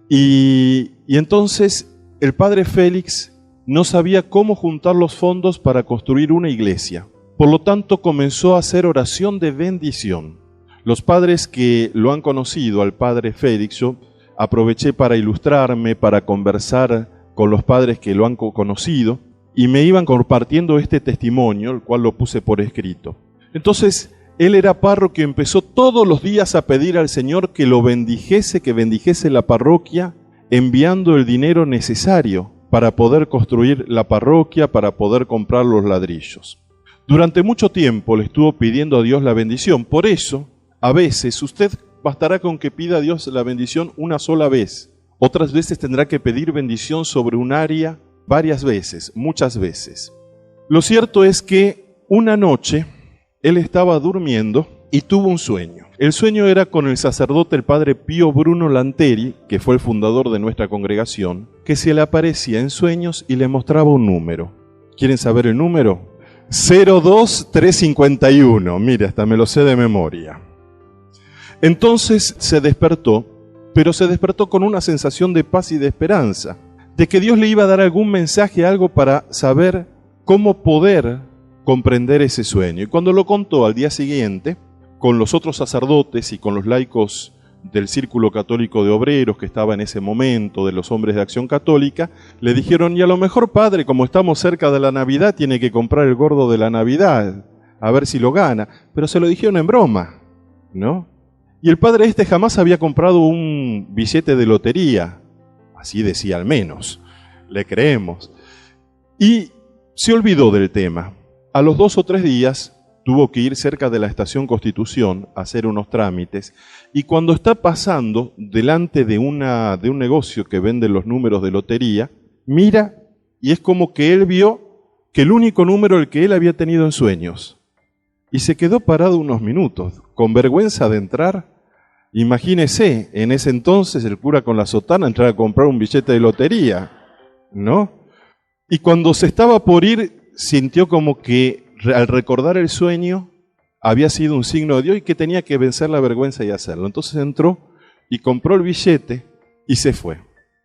y entonces el padre Félix no sabía cómo juntar los fondos para construir una iglesia. Por lo tanto, comenzó a hacer oración de bendición. Los padres que lo han conocido, al padre Félix, yo aproveché para ilustrarme, para conversar con los padres que lo han conocido, y me iban compartiendo este testimonio, el cual lo puse por escrito. Entonces, él era párroco y empezó todos los días a pedir al Señor que lo bendijese, que bendijese la parroquia, enviando el dinero necesario para poder construir la parroquia, para poder comprar los ladrillos. Durante mucho tiempo le estuvo pidiendo a Dios la bendición. Por eso, a veces usted bastará con que pida a Dios la bendición una sola vez. Otras veces tendrá que pedir bendición sobre un área varias veces, muchas veces. Lo cierto es que una noche él estaba durmiendo y tuvo un sueño. El sueño era con el sacerdote, el padre Pío Bruno Lanteri, que fue el fundador de nuestra congregación, que se le aparecía en sueños y le mostraba un número. ¿Quieren saber el número? 02351. Mire, hasta me lo sé de memoria. Entonces se despertó, pero se despertó con una sensación de paz y de esperanza, de que Dios le iba a dar algún mensaje, algo para saber cómo poder comprender ese sueño. Y cuando lo contó al día siguiente, con los otros sacerdotes y con los laicos del Círculo Católico de Obreros que estaba en ese momento, de los hombres de Acción Católica, le dijeron, y a lo mejor, padre, como estamos cerca de la Navidad, tiene que comprar el gordo de la Navidad, a ver si lo gana. Pero se lo dijeron en broma, ¿no? Y el padre jamás había comprado un billete de lotería, así decía al menos, le creemos. Y se olvidó del tema. A los 2 o 3 días tuvo que ir cerca de la estación Constitución a hacer unos trámites, y cuando está pasando delante de un negocio que vende los números de lotería, mira y es como que él vio que el único número el que él había tenido en sueños. Y se quedó parado unos minutos, con vergüenza de entrar. Imagínese, en ese entonces el cura con la sotana entrar a comprar un billete de lotería, ¿no? Y cuando se estaba por ir, sintió como que al recordar el sueño había sido un signo de Dios y que tenía que vencer la vergüenza y hacerlo. Entonces entró y compró el billete y se fue.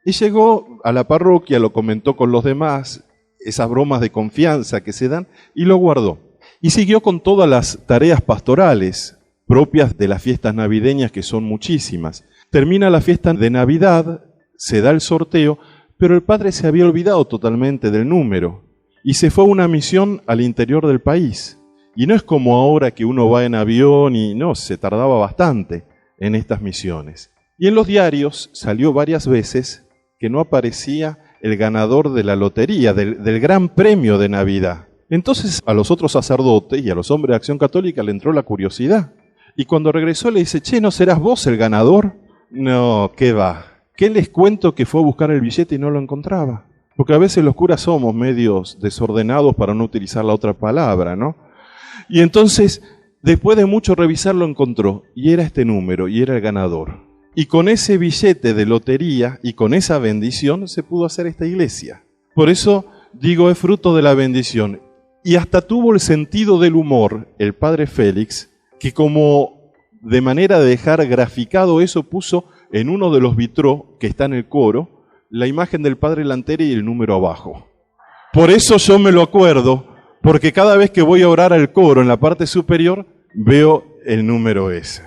Y llegó a la parroquia, lo comentó con los demás, esas bromas de confianza que se dan, y lo guardó. Y siguió con todas las tareas pastorales propias de las fiestas navideñas, que son muchísimas. Termina la fiesta de Navidad, se da el sorteo, pero el padre se había olvidado totalmente del número y se fue a una misión al interior del país. Y no es como ahora que uno va en avión y no, se tardaba bastante en estas misiones. Y en los diarios salió varias veces que no aparecía el ganador de la lotería, del gran premio de Navidad. Entonces a los otros sacerdotes y a los hombres de Acción Católica le entró la curiosidad. Y cuando regresó le dice, che, ¿no serás vos el ganador? No, ¿qué va? ¿Qué les cuento que fue a buscar el billete y no lo encontraba? Porque a veces los curas somos medios desordenados, para no utilizar la otra palabra, ¿no? Y entonces, después de mucho revisar, lo encontró. Y era este número, y era el ganador. Y con ese billete de lotería y con esa bendición se pudo hacer esta iglesia. Por eso digo, es fruto de la bendición. Y hasta tuvo el sentido del humor el padre Félix, que como de manera de dejar graficado eso, puso en uno de los vitrós que está en el coro la imagen del padre Lanteri y el número abajo. Por eso yo me lo acuerdo, porque cada vez que voy a orar al coro en la parte superior, veo el número ese.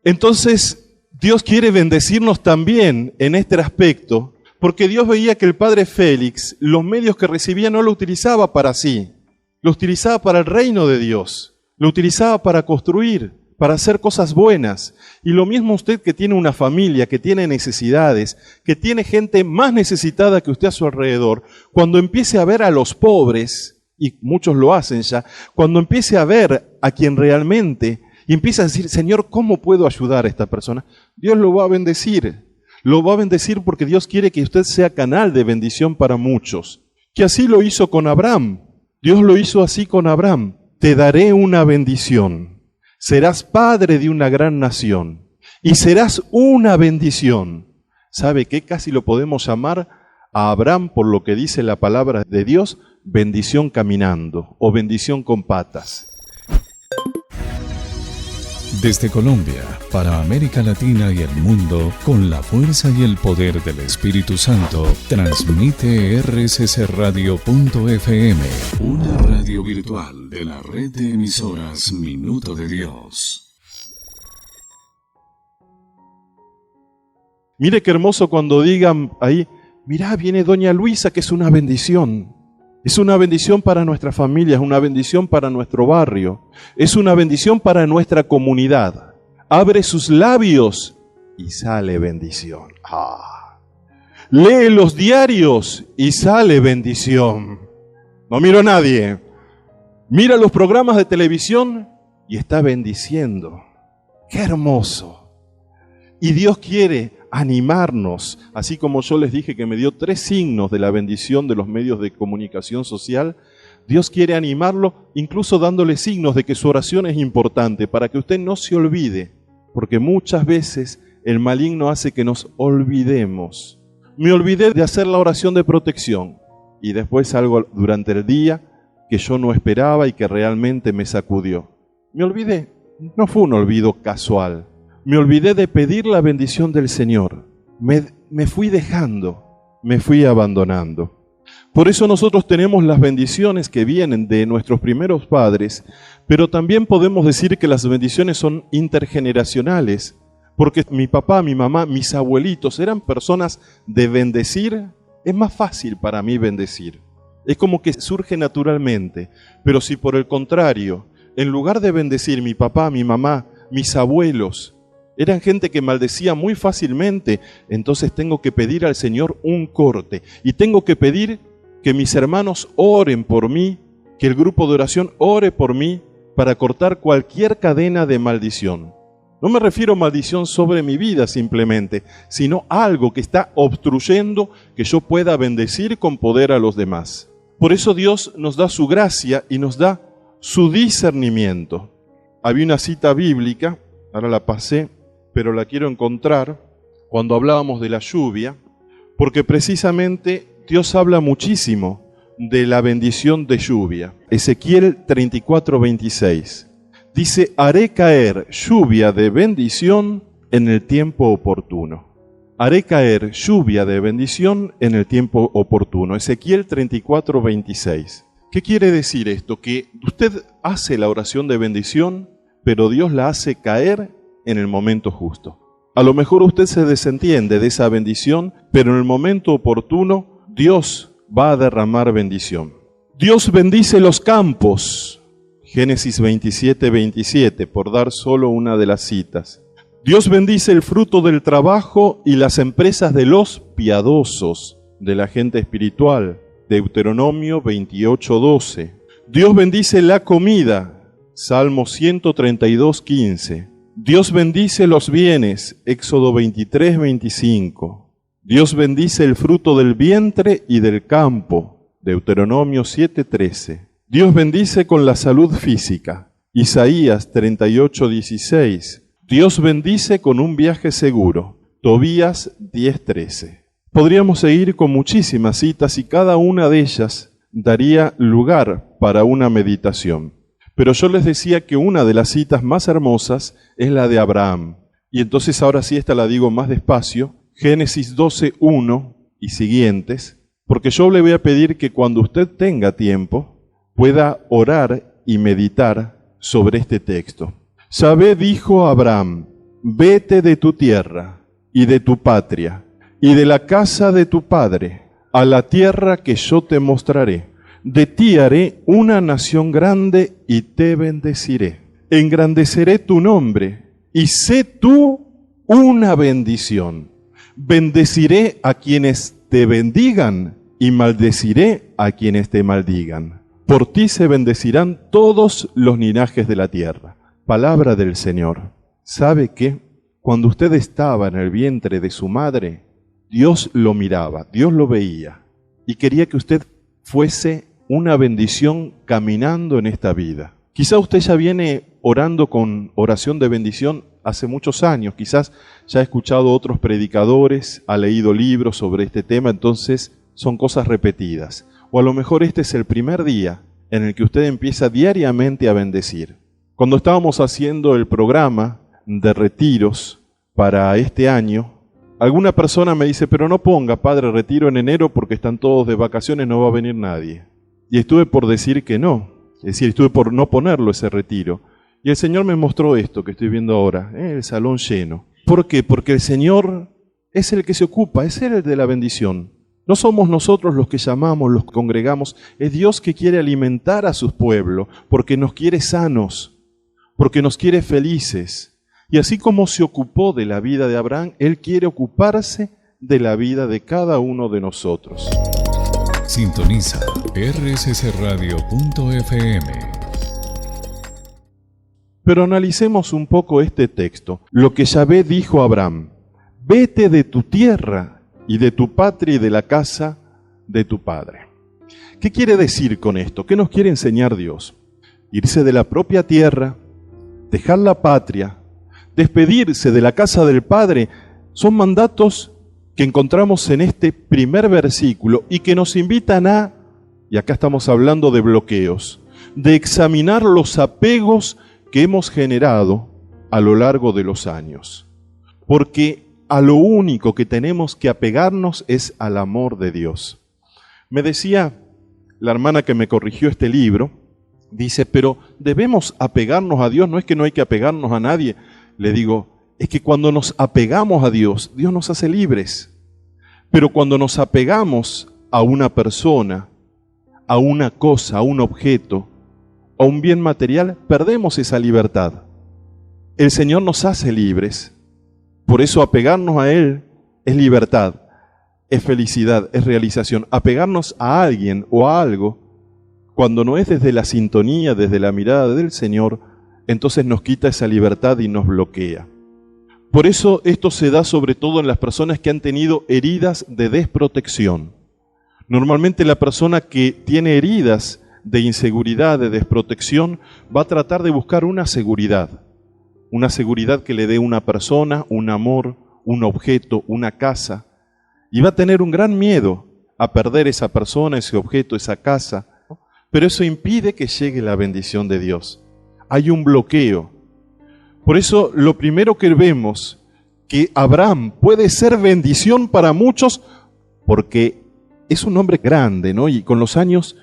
Entonces, Dios quiere bendecirnos también en este aspecto, porque Dios veía que el padre Félix, los medios que recibía no lo utilizaba para sí, lo utilizaba para el reino de Dios, lo utilizaba para construir, para hacer cosas buenas. Y lo mismo usted que tiene una familia, que tiene necesidades, que tiene gente más necesitada que usted a su alrededor, cuando empiece a ver a los pobres, y muchos lo hacen ya, cuando empiece a ver a quien realmente, y empieza a decir, Señor, ¿cómo puedo ayudar a esta persona? Dios lo va a bendecir. Lo va a bendecir porque Dios quiere que usted sea canal de bendición para muchos. Que así lo hizo con Abraham. Dios lo hizo así con Abraham. Te daré una bendición. Serás padre de una gran nación y serás una bendición. ¿Sabe qué? Casi lo podemos llamar a Abraham, por lo que dice la palabra de Dios, bendición caminando o bendición con patas. Desde Colombia, para América Latina y el mundo, con la fuerza y el poder del Espíritu Santo, transmite rccradio.fm, una radio virtual de la red de emisoras Minuto de Dios. Mire qué hermoso cuando digan ahí, mirá, viene doña Luisa, que es una bendición. Es una bendición para nuestra familia, es una bendición para nuestro barrio, es una bendición para nuestra comunidad. Abre sus labios y sale bendición. Lee los diarios y sale bendición. No miro a nadie. Mira los programas de televisión y está bendiciendo. ¡Qué hermoso! Y Dios quiere animarnos, así como yo les dije que me dio 3 signos de la bendición de los medios de comunicación social. Dios quiere animarlo, incluso dándole signos de que su oración es importante, para que usted no se olvide, porque muchas veces el maligno hace que nos olvidemos. Me olvidé de hacer la oración de protección, y después salgo durante el día, que yo no esperaba y que realmente me sacudió. Me olvidé, no fue un olvido casual. Me olvidé de pedir la bendición del Señor. Me fui dejando, me fui abandonando. Por eso nosotros tenemos las bendiciones que vienen de nuestros primeros padres, pero también podemos decir que las bendiciones son intergeneracionales, porque mi papá, mi mamá, mis abuelitos eran personas de bendecir. Es más fácil para mí bendecir. Es como que surge naturalmente. Pero si por el contrario, en lugar de bendecir mi papá, mi mamá, mis abuelos, eran gente que maldecía muy fácilmente, entonces tengo que pedir al Señor un corte. Y tengo que pedir que mis hermanos oren por mí, que el grupo de oración ore por mí para cortar cualquier cadena de maldición. No me refiero a maldición sobre mi vida simplemente, sino algo que está obstruyendo que yo pueda bendecir con poder a los demás. Por eso Dios nos da su gracia y nos da su discernimiento. Había una cita bíblica, ahora la pasé, pero la quiero encontrar, cuando hablábamos de la lluvia, porque precisamente Dios habla muchísimo de la bendición de lluvia. Ezequiel 34:26. Dice, haré caer lluvia de bendición en el tiempo oportuno. Haré caer lluvia de bendición en el tiempo oportuno. Ezequiel 34:26. ¿Qué quiere decir esto? Que usted hace la oración de bendición, pero Dios la hace caer en el momento justo. A lo mejor usted se desentiende de esa bendición, pero en el momento oportuno Dios va a derramar bendición. Dios bendice los campos. Génesis 27:27, por dar solo una de las citas. Dios bendice el fruto del trabajo y las empresas de los piadosos, de la gente espiritual. Deuteronomio 28:12. Dios bendice la comida. Salmo 132:15. Dios bendice los bienes. Éxodo 23:25. Dios bendice el fruto del vientre y del campo. Deuteronomio 7:13. Dios bendice con la salud física. Isaías 38:16. Dios bendice con un viaje seguro. Tobías 10:13. Podríamos seguir con muchísimas citas y cada una de ellas daría lugar para una meditación. Pero yo les decía que una de las citas más hermosas es la de Abraham. Y entonces ahora sí esta la digo más despacio. Génesis 12:1 y siguientes. Porque yo le voy a pedir que cuando usted tenga tiempo, pueda orar y meditar sobre este texto. Yahvé dijo a Abraham, vete de tu tierra y de tu patria y de la casa de tu padre a la tierra que yo te mostraré. De ti haré una nación grande y te bendeciré. Engrandeceré tu nombre y sé tú una bendición. Bendeciré a quienes te bendigan y maldeciré a quienes te maldigan. Por ti se bendecirán todos los linajes de la tierra. Palabra del Señor. ¿Sabe qué? Cuando usted estaba en el vientre de su madre, Dios lo miraba, Dios lo veía y quería que usted fuese una bendición caminando en esta vida. Quizá usted ya viene orando con oración de bendición hace muchos años, quizás ya ha escuchado otros predicadores, ha leído libros sobre este tema, entonces son cosas repetidas. O a lo mejor este es el primer día en el que usted empieza diariamente a bendecir. Cuando estábamos haciendo el programa de retiros para este año, alguna persona me dice, pero no ponga, padre, retiro en enero porque están todos de vacaciones, no va a venir nadie. Y estuve por decir que no, es decir, estuve por no ponerlo ese retiro. Y el Señor me mostró esto que estoy viendo ahora, el salón lleno. ¿Por qué? Porque el Señor es el que se ocupa, es Él el de la bendición. No somos nosotros los que llamamos, los que congregamos, es Dios que quiere alimentar a su pueblo, porque nos quiere sanos, porque nos quiere felices. Y así como se ocupó de la vida de Abraham, Él quiere ocuparse de la vida de cada uno de nosotros. Sintoniza rssradio.fm. Pero analicemos un poco este texto. Lo que Yahvé dijo a Abraham, vete de tu tierra y de tu patria y de la casa de tu padre. ¿Qué quiere decir con esto? ¿Qué nos quiere enseñar Dios? Irse de la propia tierra, dejar la patria, despedirse de la casa del Padre, son mandatos que encontramos en este primer versículo y que nos invitan a y acá estamos hablando de bloqueos, de examinar los apegos que hemos generado a lo largo de los años. Porque a lo único que tenemos que apegarnos es al amor de Dios. Me decía la hermana que me corrigió este libro, dice, pero debemos apegarnos a Dios, no es que no hay que apegarnos a nadie. Le digo, es que cuando nos apegamos a Dios, Dios nos hace libres. Pero cuando nos apegamos a una persona, a una cosa, a un objeto, a un bien material, perdemos esa libertad. El Señor nos hace libres. Por eso apegarnos a Él es libertad, es felicidad, es realización. Apegarnos a alguien o a algo, cuando no es desde la sintonía, desde la mirada del Señor, entonces nos quita esa libertad y nos bloquea. Por eso esto se da sobre todo en las personas que han tenido heridas de desprotección. Normalmente la persona que tiene heridas de inseguridad, de desprotección, va a tratar de buscar una seguridad que le dé una persona, un amor, un objeto, una casa, y va a tener un gran miedo a perder esa persona, ese objeto, esa casa, pero eso impide que llegue la bendición de Dios. Hay un bloqueo. Por eso lo primero que vemos, que Abraham puede ser bendición para muchos, porque es un hombre grande, ¿no? Y con los años,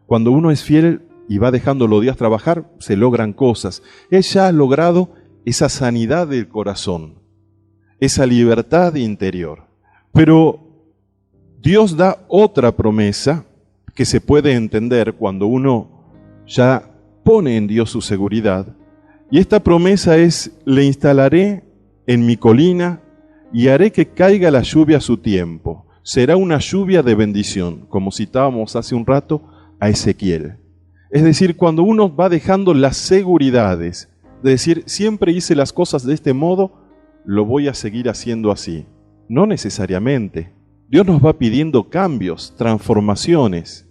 cuando uno es fiel y va dejando los días trabajar, se logran cosas. Él ya ha logrado esa sanidad del corazón, esa libertad interior. Pero Dios da otra promesa que se puede entender cuando uno ya pone en Dios su seguridad. Y esta promesa es, le instalaré en mi colina y haré que caiga la lluvia a su tiempo. Será una lluvia de bendición, como citábamos hace un rato a Ezequiel. Es decir, cuando uno va dejando las seguridades, de decir, siempre hice las cosas de este modo, lo voy a seguir haciendo así. No necesariamente. Dios nos va pidiendo cambios, transformaciones.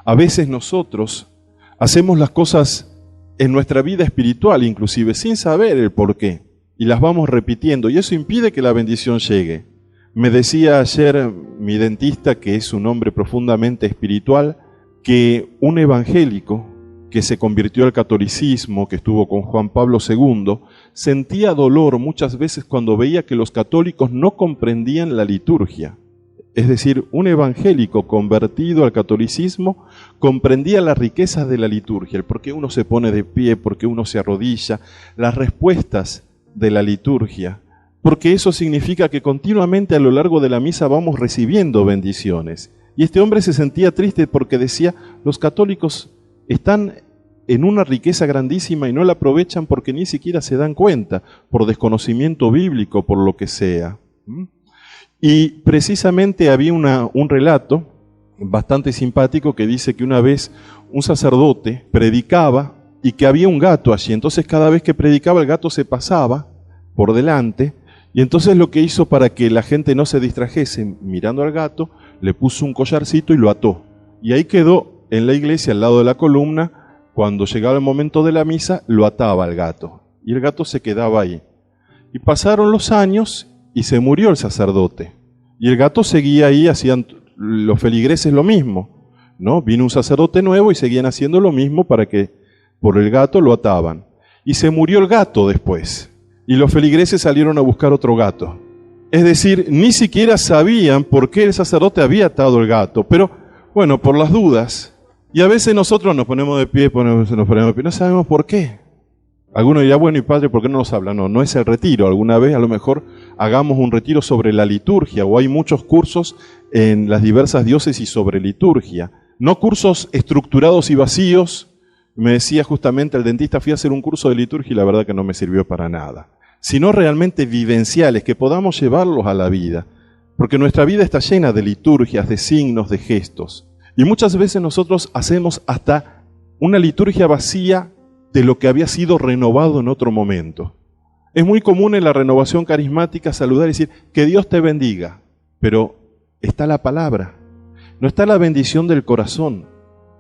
A veces nosotros hacemos las cosas en nuestra vida espiritual, inclusive, sin saber el porqué, y las vamos repitiendo, y eso impide que la bendición llegue. Me decía ayer mi dentista, que es un hombre profundamente espiritual, que un evangélico que se convirtió al catolicismo, que estuvo con Juan Pablo II, sentía dolor muchas veces cuando veía que los católicos no comprendían la liturgia. Es decir, un evangélico convertido al catolicismo comprendía las riquezas de la liturgia, el por qué uno se pone de pie, por qué uno se arrodilla, las respuestas de la liturgia, porque eso significa que continuamente a lo largo de la misa vamos recibiendo bendiciones. Y este hombre se sentía triste porque decía, los católicos están en una riqueza grandísima y no la aprovechan porque ni siquiera se dan cuenta, por desconocimiento bíblico, por lo que sea. Y precisamente había un relato bastante simpático que dice que una vez un sacerdote predicaba y que había un gato allí. Entonces cada vez que predicaba el gato se pasaba por delante y entonces lo que hizo para que la gente no se distrajese mirando al gato, le puso un collarcito y lo ató. Y ahí quedó en la iglesia al lado de la columna, cuando llegaba el momento de la misa lo ataba al gato y el gato se quedaba ahí. Y pasaron los años y se murió el sacerdote. Y el gato seguía ahí, hacían los feligreses lo mismo, ¿no? Vino un sacerdote nuevo y seguían haciendo lo mismo para que por el gato lo ataban. Y se murió el gato después. Y los feligreses salieron a buscar otro gato. Es decir, ni siquiera sabían por qué el sacerdote había atado el gato. Pero, bueno, por las dudas. Y a veces nosotros nos ponemos de pie, no sabemos por qué. Alguno dirá, bueno, y padre, ¿por qué no nos habla? No, no es el retiro. Alguna vez a lo mejor hagamos un retiro sobre la liturgia, o hay muchos cursos en las diversas diócesis sobre liturgia. No cursos estructurados y vacíos. Me decía justamente el dentista, fui a hacer un curso de liturgia y la verdad que no me sirvió para nada. Sino realmente vivenciales, que podamos llevarlos a la vida. Porque nuestra vida está llena de liturgias, de signos, de gestos. Y muchas veces nosotros hacemos hasta una liturgia vacía de lo que había sido renovado en otro momento. Es muy común en la renovación carismática saludar y decir, que Dios te bendiga, pero está la palabra, no está la bendición del corazón.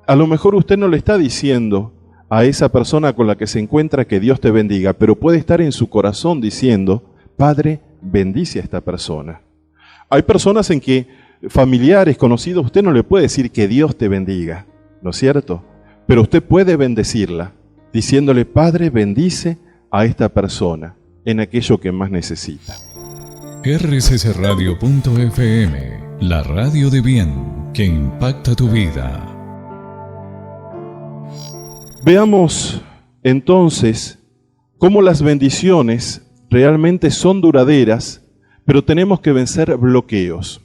A lo mejor usted no le está diciendo a esa persona con la que se encuentra que Dios te bendiga, pero puede estar en su corazón diciendo, Padre, bendice a esta persona. Hay personas en que familiares, conocidos, usted no le puede decir que Dios te bendiga, ¿no es cierto? Pero usted puede bendecirla, diciéndole: Padre, bendice a esta persona en aquello que más necesita. rccradio.fm, la radio de bien que impacta tu vida. Veamos entonces cómo las bendiciones realmente son duraderas, pero tenemos que vencer bloqueos.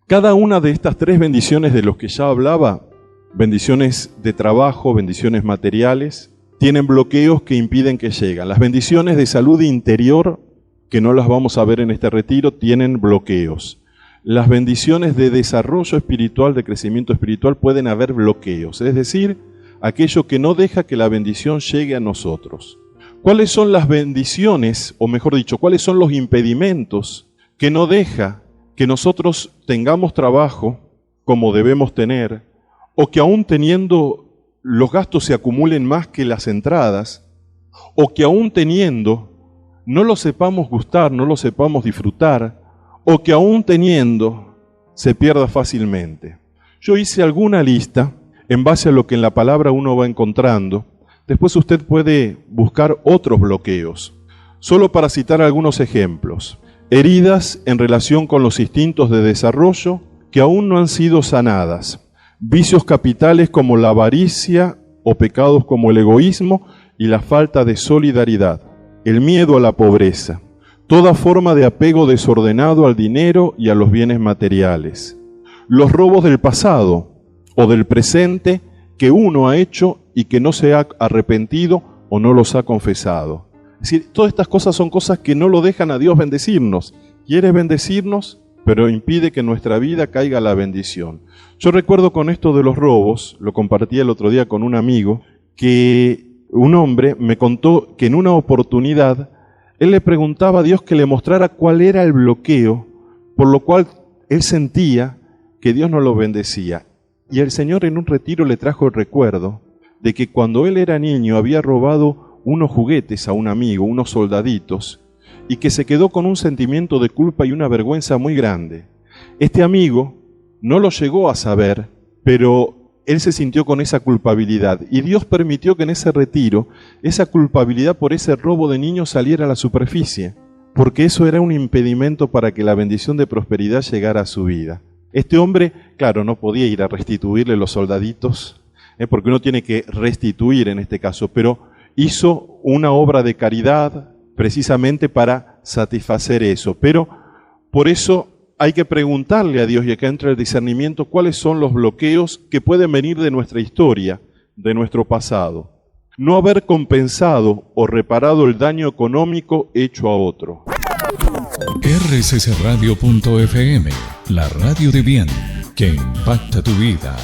Cada una de estas tres bendiciones de los que ya hablaba, bendiciones de trabajo, bendiciones materiales, tienen bloqueos que impiden que lleguen. Las bendiciones de salud interior, que no las vamos a ver en este retiro, tienen bloqueos. Las bendiciones de desarrollo espiritual, de crecimiento espiritual, pueden haber bloqueos, es decir, aquello que no deja que la bendición llegue a nosotros. ¿Cuáles son las bendiciones, o mejor dicho, cuáles son los impedimentos que no deja que nosotros tengamos trabajo como debemos tener, o que aún teniendo los gastos se acumulen más que las entradas, o que aún teniendo no lo sepamos gustar, no lo sepamos disfrutar, o que aún teniendo se pierda fácilmente? Yo hice alguna lista en base a lo que en la palabra uno va encontrando. Después usted puede buscar otros bloqueos. Solo para citar algunos ejemplos: heridas en relación con los instintos de desarrollo que aún no han sido sanadas, vicios capitales como la avaricia o pecados como el egoísmo y la falta de solidaridad, el miedo a la pobreza, toda forma de apego desordenado al dinero y a los bienes materiales, los robos del pasado o del presente que uno ha hecho y que no se ha arrepentido o no los ha confesado. Es decir, todas estas cosas son cosas que no lo dejan a Dios bendecirnos. Quiere bendecirnos, pero impide que en nuestra vida caiga la bendición. Yo recuerdo con esto de los robos, lo compartí el otro día con un amigo, que un hombre me contó que en una oportunidad él le preguntaba a Dios que le mostrara cuál era el bloqueo, por lo cual él sentía que Dios no lo bendecía. Y el Señor en un retiro le trajo el recuerdo de que cuando él era niño había robado unos juguetes a un amigo, unos soldaditos, y que se quedó con un sentimiento de culpa y una vergüenza muy grande. Este amigo no lo llegó a saber, pero él se sintió con esa culpabilidad, y Dios permitió que en ese retiro esa culpabilidad por ese robo de niños saliera a la superficie, porque eso era un impedimento para que la bendición de prosperidad llegara a su vida. Este hombre, claro, no podía ir a restituirle los soldaditos, porque uno tiene que restituir en este caso, pero hizo una obra de caridad precisamente para satisfacer eso. Pero por eso hay que preguntarle a Dios, y acá entra el discernimiento, cuáles son los bloqueos que pueden venir de nuestra historia, de nuestro pasado. No haber compensado o reparado el daño económico hecho a otro. rccradio.fm, la radio de bien que impacta tu vida.